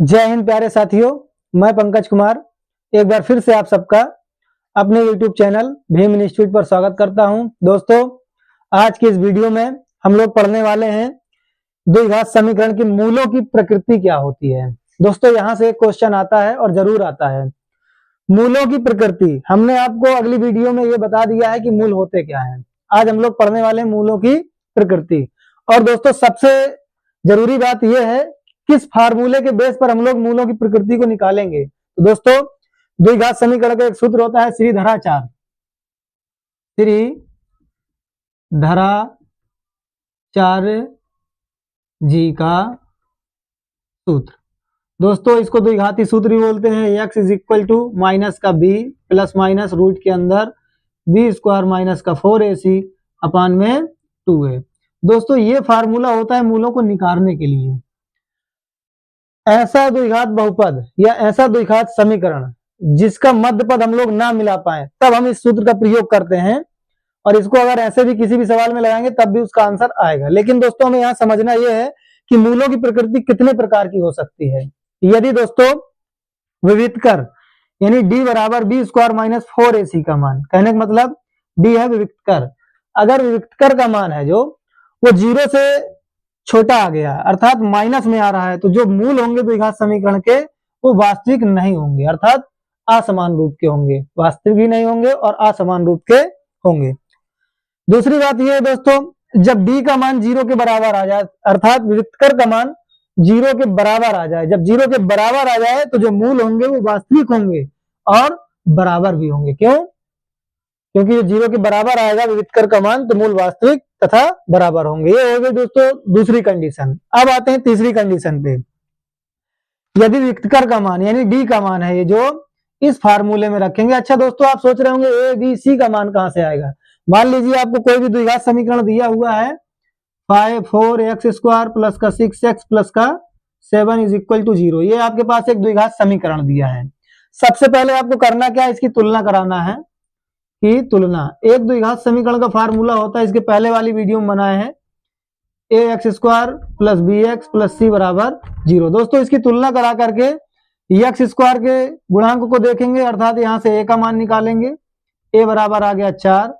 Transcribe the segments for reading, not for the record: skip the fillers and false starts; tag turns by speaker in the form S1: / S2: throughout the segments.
S1: जय हिंद प्यारे साथियों, मैं पंकज कुमार एक बार फिर से आप सबका अपने YouTube चैनल भीम इंस्टीट्यूट पर स्वागत करता हूं। दोस्तों, आज की इस वीडियो में हम लोग पढ़ने वाले हैं द्विघात समीकरण के मूलों की प्रकृति क्या होती है। दोस्तों, यहां से एक क्वेश्चन आता है और जरूर आता है, मूलों की प्रकृति। हमने आपको अगली वीडियो में ये बता दिया है कि मूल होते क्या हैं। आज हम लोग पढ़ने वाले हैं मूलों की प्रकृति। और दोस्तों, सबसे जरूरी बात यह है किस फार्मूले के बेस पर हम लोग मूलों की प्रकृति को निकालेंगे। तो दोस्तों, द्विघात समीकरण का एक सूत्र होता है श्रीधराचार्य जी का सूत्र। दोस्तों, इसको द्विघाती सूत्र भी बोलते हैं। x is equal to minus का b प्लस माइनस रूट के अंदर b स्क्वायर माइनस का 4ac अपान में 2a। दोस्तों, ये फार्मूला होता है मूलों को निकालने के लिए। ऐसा द्विघात बहुपद या ऐसा द्विघात समीकरण जिसका मध्य पद हम लोग ना मिला पाए, तब हम इस सूत्र का प्रयोग करते हैं। और इसको अगर ऐसे भी किसी भी सवाल में लगाएंगे तब भी उसका आंसर आएगा। लेकिन दोस्तों, हमें यहाँ समझना यह है कि मूलों की प्रकृति कितने प्रकार की हो सकती है। यदि दोस्तों विविक्तकर यानी d बराबर b स्क्वायर माइनस 4ac का मान, कहने का मतलब d है विविक्तकर। अगर विविक्तकर का मान है जो वो 0 से छोटा आ गया अर्थात माइनस में आ रहा है, तो जो मूल होंगे द्विघात समीकरण के वो वास्तविक नहीं होंगे अर्थात असमान रूप के होंगे। वास्तविक भी नहीं होंगे और असमान रूप के होंगे। दूसरी बात यह है दोस्तों, जब d का मान 0 के बराबर आ जाए अर्थात विविक्तकर का मान 0 के बराबर आ जाए, जब 0 के बराबर आ जाए तो जो मूल होंगे वो वास्तविक होंगे और बराबर भी होंगे। क्यों? क्योंकि जो 0 के बराबर आएगा विविक्तकर का मान तो मूल वास्तविक तथा बराबर होंगे। ये हो गई दोस्तों दूसरी कंडीशन। अब आते हैं तीसरी कंडीशन पे। यदि विविक्तकर का मान यानी d का मान है ये जो इस फार्मूले में रखेंगे। अच्छा दोस्तों, आप सोच रहे होंगे a b c का मान कहां से आएगा। मान लीजिए आपको कोई भी द्विघात समीकरण दिया हुआ है 4x स्क्वायर प्लस का 6x प्लस का 7 इज इक्वल टू 0। ये आपके पास एक द्विघात समीकरण दिया है। सबसे पहले आपको करना क्या है, इसकी तुलना कराना है। कि तुलना एक द्विघात समीकरण का फार्मूला होता है, इसके पहले वाली वीडियो में बनाए हैं, ax square plus bx plus c बराबर 0। दोस्तों, इसकी तुलना करा करके x स्क्वायर के गुणांक को देखेंगे अर्थात यहां से a का मान निकालेंगे। a बराबर आ गया 4।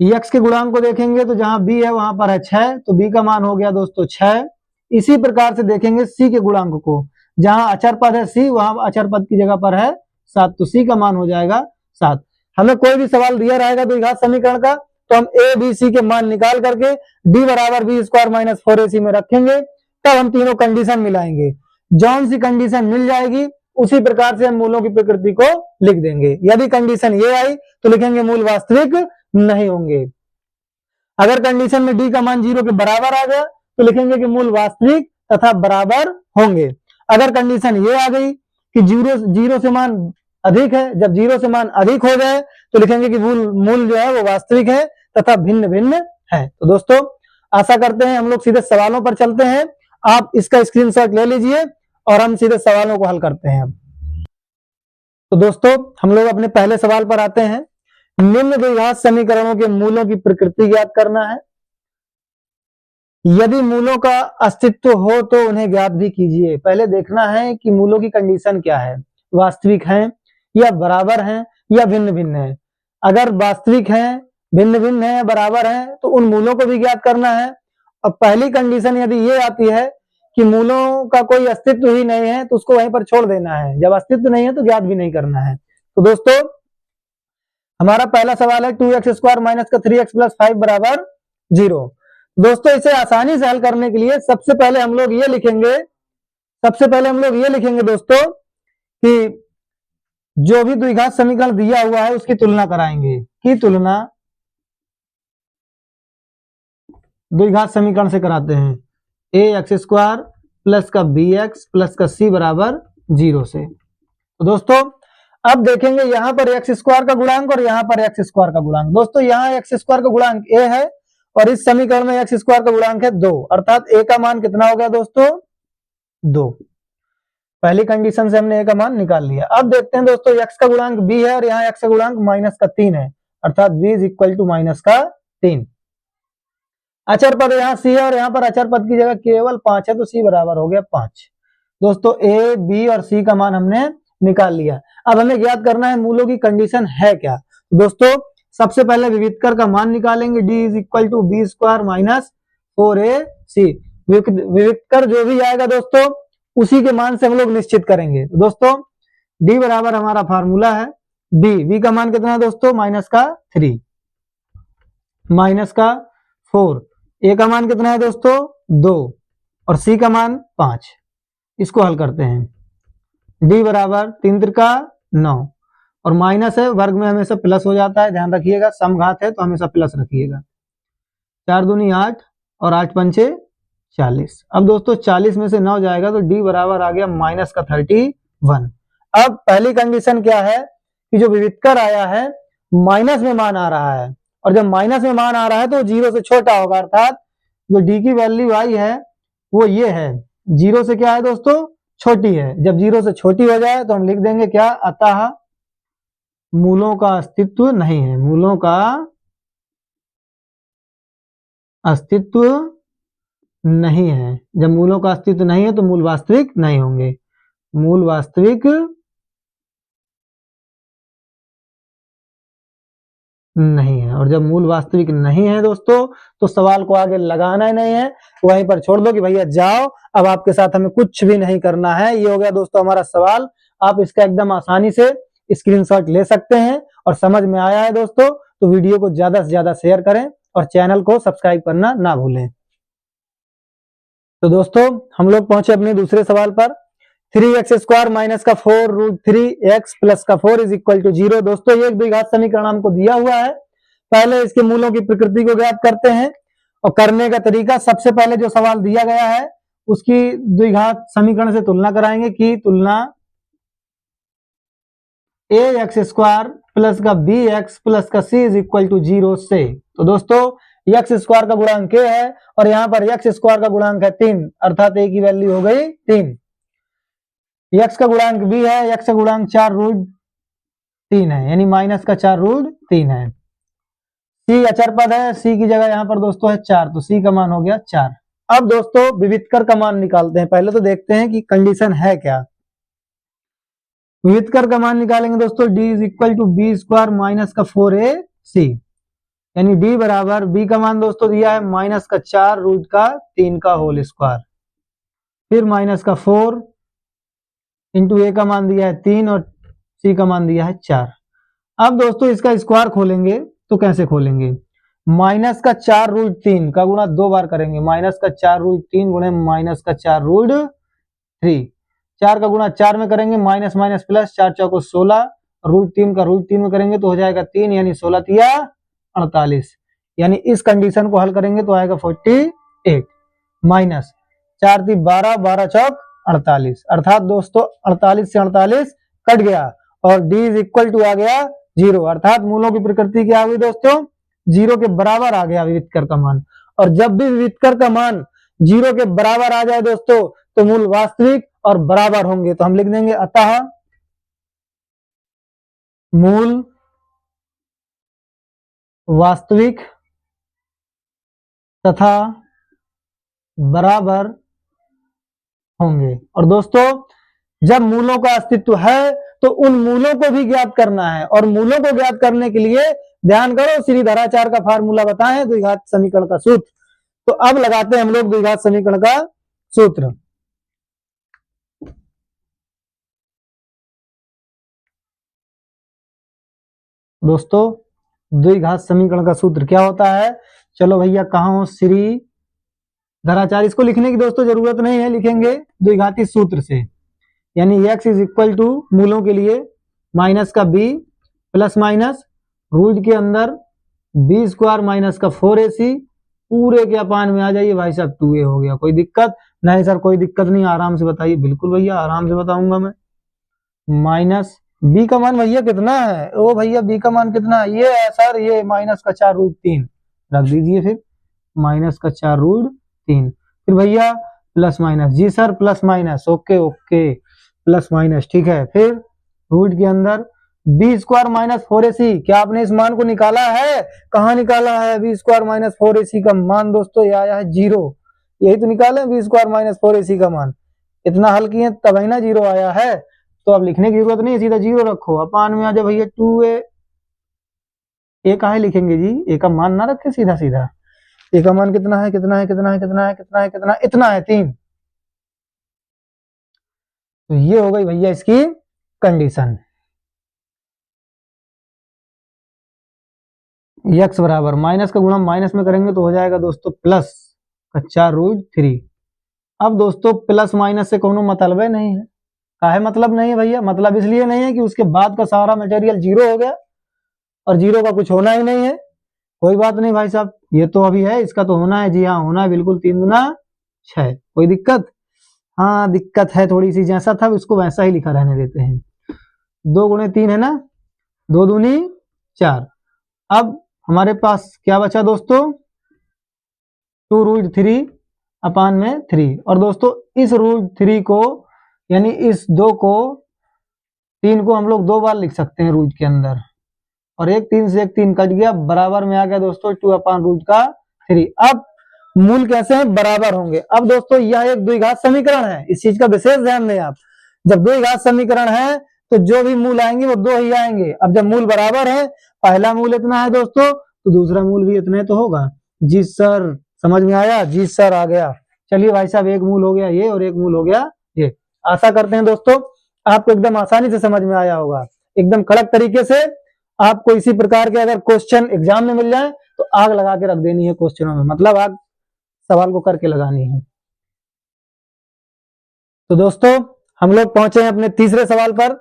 S1: x के गुणांक को देखेंगे तो जहां b है वहां पर है 6, तो b का मान हो गया दोस्तों 6। इसी प्रकार से देखेंगे c के गुणांक को, जहां अचर पद है c वहां अचर पद की जगह पर है 7, तो c का मान हो जाएगा 7। हमें कोई भी सवाल दिया रहेगा द्विघात समीकरण का तो हम a b c के मान निकाल करके d बराबर b स्क्वायर माइनस 4ac में रखेंगे, तब हम तीनों कंडीशन मिलाएंगे। जौन सी कंडीशन मिल जाएगी उसी प्रकार से हम मूलों की प्रकृति को लिख देंगे। यदि कंडीशन ये आई तो लिखेंगे मूल वास्तविक नहीं होंगे। अगर कंडीशन में d का मान 0 के बराबर आ गया तो लिखेंगे कि मूल वास्तविक तथा बराबर होंगे। अगर कंडीशन ये आ गई कि 0 से मान अधिक है, जब 0 से मान अधिक हो जाए तो लिखेंगे कि मूल जो है वो वास्तविक है तथा भिन्न भिन्न है। तो दोस्तों, आशा करते हैं हम लोग सीधे सवालों पर चलते हैं। आप इसका स्क्रीनशॉट ले लीजिए और हम सीधे सवालों को हल करते हैं। तो दोस्तों, हम लोग अपने पहले सवाल पर आते हैं। निम्न द्विघात समीकरणों के मूलों की प्रकृति ज्ञात करना है। यदि मूलों का अस्तित्व हो तो उन्हें ज्ञात भी कीजिए। पहले देखना है कि मूलों की कंडीशन क्या है, वास्तविक हैं या बराबर हैं या भिन्न भिन्न है। अगर वास्तविक हैं, भिन्न भिन्न है, बराबर है, तो उन मूलों को भी ज्ञात करना है। अब पहली कंडीशन यदि ये आती है कि मूलों का कोई अस्तित्व ही नहीं है तो उसको वहीं पर छोड़ देना है। जब अस्तित्व नहीं है तो ज्ञात भी नहीं करना है। तो दोस्तों, हमारा पहला सवाल है 2x स्क्वायर माइनस का 3x प्लस 5 बराबर 0। दोस्तों, इसे आसानी से हल करने के लिए सबसे पहले हम लोग ये लिखेंगे दोस्तों कि जो भी द्विघात समीकरण दिया हुआ है उसकी तुलना कराएंगे। कि तुलना द्विघात समीकरण से कराते हैं ax स्क्वायर प्लस का bx प्लस का c बराबर 0 से। तो दोस्तों, अब देखेंगे यहां पर x स्क्वायर का गुणांक और यहां पर x स्क्वायर का गुणांक। दोस्तों, यहां x स्क्वायर का गुणांक a है और इस समीकरण में x स्क्वायर का गुणांक है 2 अर्थात a का मान कितना हो गया दोस्तों 2। पहली कंडीशन से हमने a का मान निकाल लिया। अब देखते हैं दोस्तों, x का गुणांक b है और यहाँ x का गुणांक माइनस का 3 है अर्थात b is equal to minus का 3। अचर पद यहाँ c है और यहाँ पर अचर पद की जगह केवल 5 है तो c बराबर हो गया 5। दोस्तों ए, बी और सी का मान हमने निकाल लिया। अब हमें ज्ञात करना है मूलों की कंडीशन है क्या। दोस्तों सबसे पहले विविधकर का मान निकालेंगे, D is equal to B square minus 4ac। विविधकर जो भी आएगा दोस्तों उसी के मान से हम लोग निश्चित करेंगे। तो दोस्तों डी बराबर हमारा फार्मूला है बी का मान कितना है दोस्तों, माइनस का 3 माइनस का 4, ए का मान कितना है दोस्तों 2 और सी का मान 5। इसको हल करते हैं। डी बराबर 3 त्रिका 9 और माइनस है, वर्ग में हमेशा प्लस हो जाता है, ध्यान रखिएगा, समघात है तो हमेशा प्लस रखिएगा। 4 दूनी 8 और 8 पंचे 40। अब दोस्तों 40 में से 9 जाएगा तो डी बराबर आ गया माइनस का 31। अब पहली कंडीशन क्या है कि जो विविधकर आया है माइनस में मान आ रहा है, और जब माइनस में मान आ रहा है तो 0 से छोटा होगा, अर्थात जो डी की वैल्यू आई है वो ये है, 0 से क्या है दोस्तों छोटी है। जब 0 से छोटी हो जाए तो हम लिख देंगे क्या, अतः मूलों का अस्तित्व नहीं है, मूलों का अस्तित्व नहीं है। जब मूलों का अस्तित्व नहीं है तो मूल वास्तविक नहीं होंगे, मूल वास्तविक नहीं है। और जब मूल वास्तविक नहीं है दोस्तों तो सवाल को आगे लगाना ही नहीं है, वहीं पर छोड़ दो कि भैया जाओ, अब आपके साथ हमें कुछ भी नहीं करना है। ये हो गया दोस्तों हमारा सवाल। आप इसका एकदम आसानी से स्क्रीनशॉट ले सकते हैं। और समझ में आया है दोस्तों तो वीडियो को ज्यादा से ज्यादा शेयर करें और चैनल को सब्सक्राइब करना ना भूलें। तो दोस्तों हम लोग पहुंचे अपने दूसरे सवाल पर। 3x स्क्वायर माइनस का 4 रूट 3x प्लस का 4 इज इक्वल टू 0। दोस्तों ये एक द्विघात समीकरण हमको दिया हुआ है। पहले इसके मूलों की प्रकृति को ज्ञात करते हैं और करने का तरीका, सबसे पहले जो सवाल दिया गया है उसकी द्विघात समीकरण से तुलना कराएंगे कि तुलना ax स्क्वायर प्लस का bx प्लस का c इज इक्वल टू 0 से। तो दोस्तों x स्क्वायर का गुणांक a है और यहाँ पर x स्क्वायर का गुणांक है 3, अर्थात a की वैल्यू हो गई 3। x का गुणांक b है, x का गुणांक 4 रूट 3 है, यानी माइनस का 4 रूट 3 है। c अचर पद है, c की जगह यहाँ पर दोस्तों है 4, तो c का मान हो गया 4। अब दोस्तों विविधकर का मान निकालते हैं। पहले तो देखते हैं कि कंडीशन है क्या। विविधकर का मान निकालेंगे दोस्तों, d is equal to B square minus का 4ac, यानी d बराबर b का मान दोस्तों दिया है माइनस का 4 रूट का 3 का होल स्क्वायर, फिर माइनस का 4 इंटू a का मान दिया है 3 और c का मान दिया है 4। अब दोस्तों इसका स्क्वायर खोलेंगे तो कैसे खोलेंगे, माइनस का 4 रूट 3 का गुणा 2 बार करेंगे, माइनस का 4 रूट 3 गुणे माइनस का 4 रूट 3, 4 का गुणा 4 में करेंगे, माइनस माइनस प्लस, 4 चौको 16, रूट 3 का रूट 3 में करेंगे तो हो जाएगा 3, यानी 16 तिया 48, यानी इस कंडीशन को हल करेंगे तो आएगा 48 माइनस 4 ती 12, 12 चौक 48, अर्थात दोस्तों 48 से 48 कट गया और d इज इक्वल टू आ गया 0, अर्थात मूलों की प्रकृति क्या हुई दोस्तों 0 के बराबर आ गया विविधकर का मान। और जब भी विविधकर का मान 0 के बराबर आ जाए दोस्तों तो मूल वास्तविक और बराबर होंगे, तो हम लिख देंगे अतः मूल वास्तविक तथा बराबर होंगे। और दोस्तों जब मूलों का अस्तित्व है तो उन मूलों को भी ज्ञात करना है, और मूलों को ज्ञात करने के लिए ध्यान करो श्रीधराचार्य का फार्मूला बताएं द्विघात समीकरण का सूत्र। तो अब लगाते हैं हम लोग द्विघात समीकरण का सूत्र। दोस्तों द्विघात समीकरण का सूत्र क्या होता है, चलो भैया कहाँ हो श्री धराचार्य, इसको लिखने की दोस्तों जरूरत नहीं है, लिखेंगे द्विघाती सूत्र से, यानी x इज इक्वल टू मूलों के लिए माइनस का b प्लस माइनस रूट के अंदर b स्क्वायर माइनस का 4ac पूरे के अपान में आ जाइए भाई साहब 2a हो गया। कोई दिक्कत नहीं सर, कोई दिक्कत नहीं, आराम से बताइए। बिल्कुल भैया आराम से बताऊंगा मैं। माइनस b का मान भैया कितना है, ओ भैया b का मान कितना है, ये है सर, ये माइनस का 4 रूट 3 रख दीजिए, फिर माइनस का 4 रूट 3, फिर भैया प्लस माइनस, जी sir plus minus, okay okay plus minus ठीक है, फिर रूट के अंदर बी स्क्वायर माइनस 4ac, क्या आपने इस मान को निकाला है, कहाँ निकाला है, बी स्क्वायर माइनस 4ac का मान दोस्तों ये आया है 0, यही तो निकाले बी स्क्वायर माइनस 4ac का मान, इतना हल किए तब ही ना 0 आया है, तो अब लिखने की जरूरत नहीं, सीधा 0 रखो। अपान में आ जाए भैया 2a, ए काहे लिखेंगे जी, ए का मान ना रखे सीधा सीधा। ए का मान कितना है, कितना है, कितना है, कितना है, कितना है, कितना है, इतना है 3। तो ये हो गई भैया इसकी कंडीशन। x बराबर माइनस का गुणा माइनस में करेंगे तो हो जाएगा दोस्तों प्लस का 4√3। अब दोस्तों प्लस माइनस से कोनो मतलब नहीं है। काहे मतलब नहीं है भैया, मतलब इसलिए नहीं है कि उसके बाद का सारा मटेरियल 0 हो गया और 0 का कुछ होना ही नहीं है। कोई बात नहीं भाई साहब, ये तो अभी है, इसका तो होना है, जी हाँ होना है बिल्कुल, 3 गुना 6। कोई दिक्कत? हाँ दिक्कत है थोड़ी सी, जैसा था उसको वैसा ही लिखा रहने देते हैं। 2 गुणे 3 है ना, 2 दूनी 4। अब हमारे पास क्या बचा दोस्तों, 2√3 अपान में 3। और दोस्तों इस √3 को यानी इस 2 को 3 को हम लोग 2 बार लिख सकते हैं रूट के अंदर, और 3 से 3 कट गया, बराबर में आ गया दोस्तों 2/√3। अब मूल कैसे हैं, बराबर होंगे। अब दोस्तों यह एक द्विघात समीकरण है, इस चीज का विशेष ध्यान दें आप। जब द्विघात समीकरण है तो जो भी मूल आएंगे वो 2 ही आएंगे। अब जब मूल बराबर है, पहला मूल इतना है दोस्तों तो दूसरा मूल भी इतने तो होगा। जी सर समझ में आया, जी सर आ गया। चलिए भाई साहब, एक मूल हो गया ये और एक मूल हो गया ये। आशा करते हैं दोस्तों आपको एकदम आसानी से समझ में आया होगा, एकदम कड़क तरीके से। आपको इसी प्रकार के अगर क्वेश्चन एग्जाम में मिल जाए तो आग लगा के रख देनी है क्वेश्चनों में, मतलब आग सवाल को करके लगानी है। तो दोस्तों हम लोग पहुंचे हैं अपने तीसरे सवाल पर।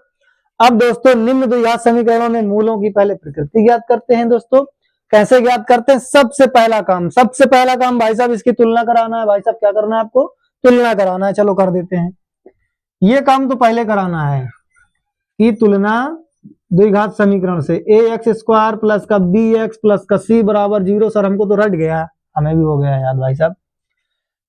S1: अब दोस्तों निम्न द्विघात समीकरणों में मूलों की पहले प्रकृति ज्ञात करते हैं। दोस्तों कैसे ज्ञात करते हैं, सबसे पहला काम भाई साहब इसकी तुलना कराना है। भाई साहब क्या करना है आपको, तुलना कराना है। चलो कर देते हैं, ये काम तो पहले कराना है कि तुलना द्विघात समीकरण से ax² प्लस का bx प्लस का c बराबर 0। सर हमको तो रट गया, हमें भी हो गया याद भाई साहब।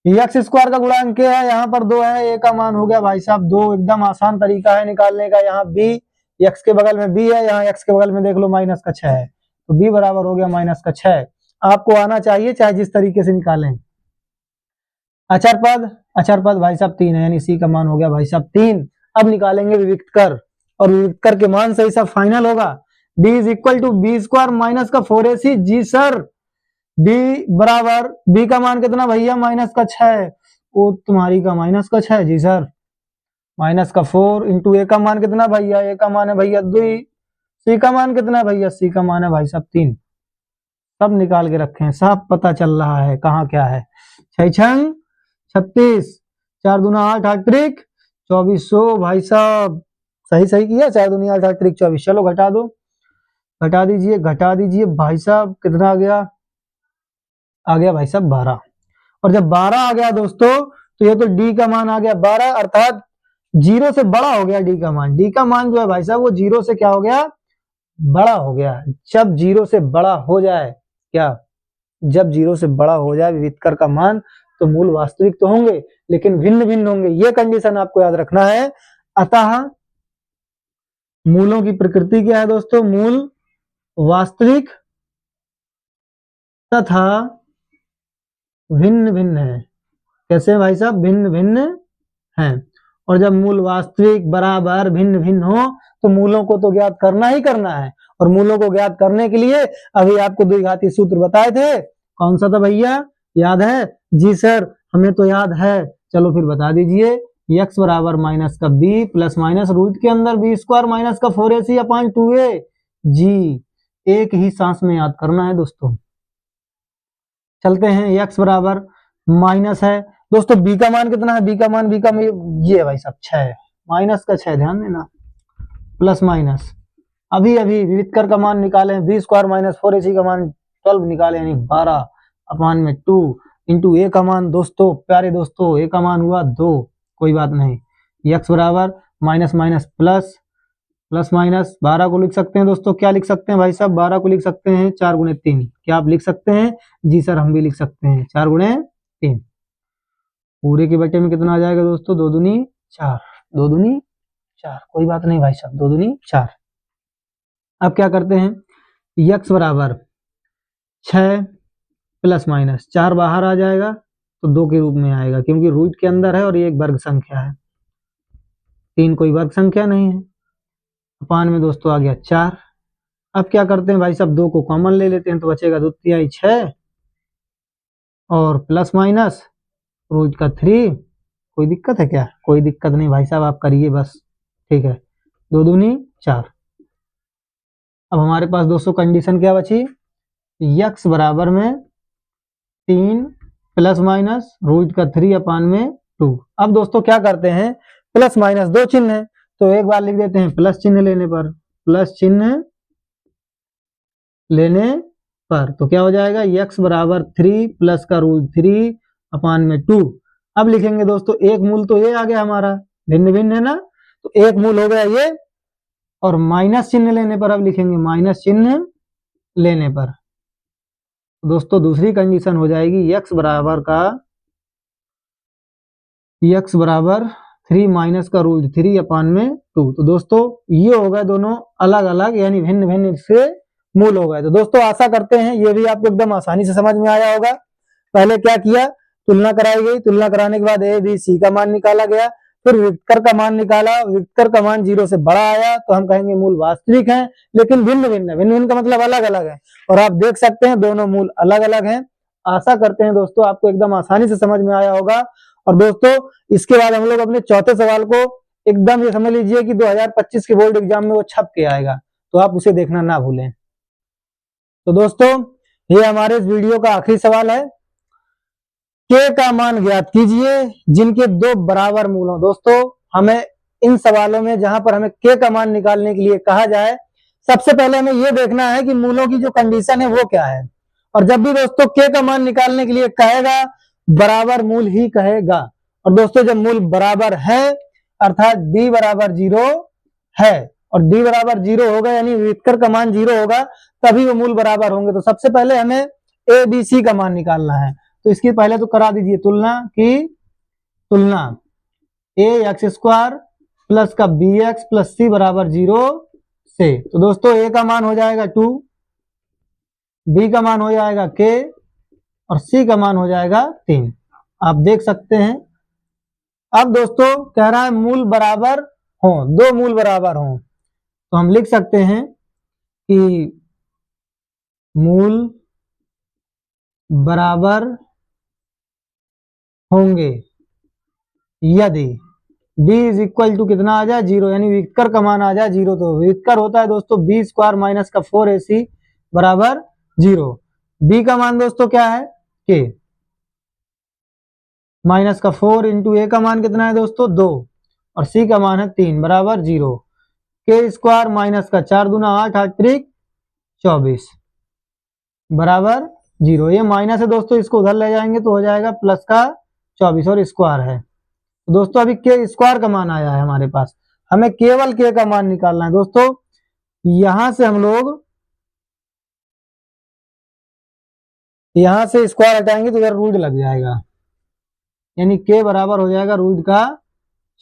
S1: x² का गुणांक क्या है, यहाँ पर 2 है, a का मान हो गया भाई साहब 2। एकदम आसान तरीका है निकालने का। यहाँ b, x के बगल में b है, यहाँ x के बगल में देख लो माइनस का 6 है, तो b बराबर हो गया माइनस का 6। आपको आना चाहिए चाहे जिस तरीके से निकालें। अचर पद भाई साहब 3 है, यानी c का मान हो गया भाई साहब 3। अब निकालेंगे विविक्त कर, और विविक्त कर के मान से ही सब फाइनल होगा। d is equal to b² minus का 4ac। जी सर d बराबर b का मान कितना भैया, माइनस का 6। ओ तुम्हारी का माइनस का 6, जी सर माइनस का 4 इंटू a का मान कितना भैया, a का मान है भैया 2, c का मान कितना है भैया, c का मान है भाई साहब 3। सब निकाल के रखे हैं, सब पता चल रहा है कहाँ क्या है। 6 छंग 36, 4 दूना 8, 8 त्रिक 2400 भाई साहब सही किया, 4 दूनी 8, 8 त्रिक 24। चलो घटा दो, घटा दीजिए भाई साहब, कितना आ गया भाई साहब 12। और जब 12 आ गया दोस्तों तो ये तो d का मान आ गया 12, अर्थात 0 से बड़ा हो गया d का मान। d का मान जो है भाई साहब वो 0 से क्या हो गया, बड़ा हो गया। जब 0 से बड़ा हो जाए, क्या जब 0 से बड़ा हो जाए विविक्त कर का मान, तो मूल वास्तविक तो होंगे लेकिन भिन्न भिन्न होंगे, ये कंडीशन आपको याद रखना है। अतः मूलों की प्रकृति क्या है दोस्तों, मूल वास्तविक तथा भिन्न भिन्न है। कैसे भाई साहब, भिन्न भिन्न है। और जब मूल वास्तविक बराबर भिन्न भिन्न हो तो मूलों को तो ज्ञात करना ही करना है। और मूलों को ज्ञात करने के लिए अभी आपको द्विघाती सूत्र बताए थे, कौन सा था भैया, याद है? जी सर हमें तो याद है। चलो फिर बता दीजिए, x बराबर माइनस का b प्लस माइनस रूट के अंदर b² माइनस का 4ac अपान 2a। जी एक ही सांस में याद करना है दोस्तों। चलते हैं, x बराबर माइनस है दोस्तों, b का मान कितना है, b का मान ये है भाई साहब 6, माइनस का 6 ध्यान देना, प्लस माइनस अभी विविध कर का मान निकाले, b² माइनस 4ac का मान 12 निकाले, यानी 12 अपान में 2 इंटू a का मान दोस्तों, प्यारे दोस्तों a का मान हुआ 2। कोई बात नहीं, x बराबर minus minus plus, plus minus 12 को लिख सकते हैं दोस्तों, क्या लिख सकते हैं भाई साहब, 12 को लिख सकते हैं 4 गुणे 3। क्या आप लिख सकते हैं? जी सर हम भी लिख सकते हैं 4 गुणे 3। पूरे के बटे में कितना आ जाएगा दोस्तों, 2 दूनी 4, 2 दूनी 4। कोई बात नहीं भाई साहब, 2 दूनी 4। अब क्या करते हैं, x बराबर 6 प्लस माइनस 4 बाहर आ जाएगा तो 2 के रूप में आएगा, क्योंकि रूट के अंदर है और ये एक वर्ग संख्या है। 3 कोई वर्ग संख्या नहीं है, अपान में दोस्तों आ गया 4। अब क्या करते हैं भाई साहब, 2 को कॉमन ले लेते हैं तो बचेगा 2 तिहाई 6 और प्लस माइनस रूट का 3। कोई दिक्कत है क्या? कोई दिक्कत नहीं भाई साहब, आप करिए बस, ठीक है। 2 दूनी 4। अब हमारे पास दोस्तों कंडीशन क्या बची, यक्स बराबर में 3 प्लस माइनस रूट का 3 अपान में 2। अब दोस्तों क्या करते हैं, प्लस माइनस 2 चिन्ह है तो एक बार लिख देते हैं प्लस चिन्ह लेने पर, प्लस चिन्ह लेने पर तो क्या हो जाएगा, यक्स बराबर 3 प्लस का रूट 3 अपान में 2। अब लिखेंगे दोस्तों एक मूल तो ये आ गया हमारा, भिन्न भिन्न है ना, तो एक मूल हो गया ये, और माइनस चिन्ह लेने पर अब लिखेंगे माइनस चिन्ह लेने पर दोस्तों दूसरी कंडीशन हो जाएगी यक्स बराबर 3 माइनस का रूट 3 अपान में 2। तो दोस्तों ये हो गए दोनों अलग अलग यानी भिन्न भिन्न से मूल हो गए। तो दोस्तों आशा करते हैं ये भी आपको एकदम आसानी से समझ में आया होगा। पहले क्या किया, तुलना कराई गई, तुलना कराने के बाद ए बी सी का मान निकाला गया, फिर विक्टर का मान निकाला, विक्टर का मान 0 से बड़ा आया तो हम कहेंगे मूल वास्तविक हैं, लेकिन भिन्न भिन्न है, भिन्न भिन्न का मतलब अलग अलग है, और आप देख सकते हैं दोनों मूल अलग अलग हैं। आशा करते हैं दोस्तों आपको एकदम आसानी से समझ में आया होगा। और दोस्तों इसके बाद हम लोग अपने चौथे सवाल को एकदम ये समझ लीजिए कि 2025 के बोर्ड एग्जाम में वो छप के आएगा, तो आप उसे देखना ना भूलें। तो दोस्तों ये हमारे इस वीडियो का आखिरी सवाल है, के का मान ज्ञात कीजिए जिनके 2 बराबर मूल हो। दोस्तों हमें इन सवालों में जहां पर हमें के का मान निकालने के लिए कहा जाए, सबसे पहले हमें यह देखना है कि मूलों की जो कंडीशन है वो क्या है, और जब भी दोस्तों के का मान निकालने के लिए कहेगा बराबर मूल ही कहेगा। और दोस्तों जब मूल बराबर है अर्थात डी बराबर 0 है, और डी बराबर 0 होगा यानी विक्टर का मान 0 होगा तभी वो मूल बराबर होंगे। तो सबसे पहले हमें ए बी सी का मान निकालना है, तो इसकी पहले तो करा दीजिए तुलना ए एक्स स्क्वायर प्लस का बी एक्स प्लस सी बराबर 0 से। तो दोस्तों ए का मान हो जाएगा 2, बी का मान हो जाएगा के और सी का मान हो जाएगा 3। आप देख सकते हैं। अब दोस्तों कह रहा है मूल बराबर हो, 2 मूल बराबर हो, तो हम लिख सकते हैं कि मूल बराबर होंगे यदि d इज इक्वल टू कितना आ जाए 0, यानी विक्टर का मान आ जाए 0। तो विक्टर होता है दोस्तों बी स्क्वायर माइनस का 4ac बराबर 0। b का मान दोस्तों क्या है k माइनस का 4 इंटू ए का मान कितना है दोस्तों 2 और सी का मान है 3 बराबर 0। के स्क्वायर माइनस का 4 दूना 8 8 त्रिक 24 बराबर 0। ये माइनस है दोस्तों, इसको उधर ले जाएंगे तो हो जाएगा प्लस का 24 और स्क्वायर है। तो दोस्तों अभी के स्क्वायर का मान आया है हमारे पास, हमें केवल के का मान निकालना है। दोस्तों यहां से हम लोग यहां से स्क्वायर हटाएंगे तो इधर रूट लग जाएगा, यानी के बराबर हो जाएगा रूट का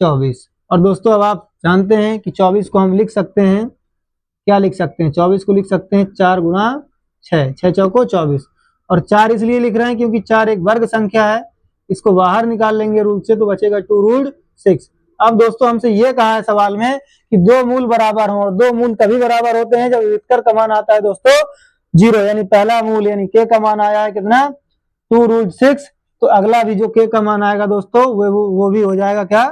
S1: 24। और दोस्तों अब आप जानते हैं कि 24 को हम लिख सकते हैं, क्या लिख सकते हैं, 24 को लिख सकते हैं 4 गुणा 6, 6 चौको 24, और 4 इसलिए लिख रहे हैं क्योंकि 4 एक वर्ग संख्या है, इसको बाहर निकाल लेंगे रूट से तो बचेगा 2 रूट 6। अब दोस्तों हमसे ये कहा है सवाल में कि 2 मूल बराबर हों, और 2 मूल तभी बराबर होते हैं जब विक्टर का मान आता है दोस्तों 0, यानी पहला मूल यानी के का मान आया है कितना 2 रूट 6, तो अगला भी जो के का मान आएगा दोस्तों वो भी हो जाएगा क्या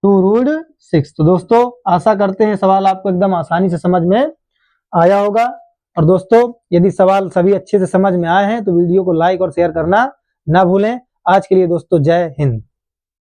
S1: 2 रूट 6। तो दोस्तों आशा करते हैं सवाल आपको एकदम आसानी से समझ में आया होगा। और दोस्तों यदि सवाल सभी अच्छे से समझ में आए हैं तो वीडियो को लाइक और शेयर करना ना भूलें। आज के लिए दोस्तों जय हिंद।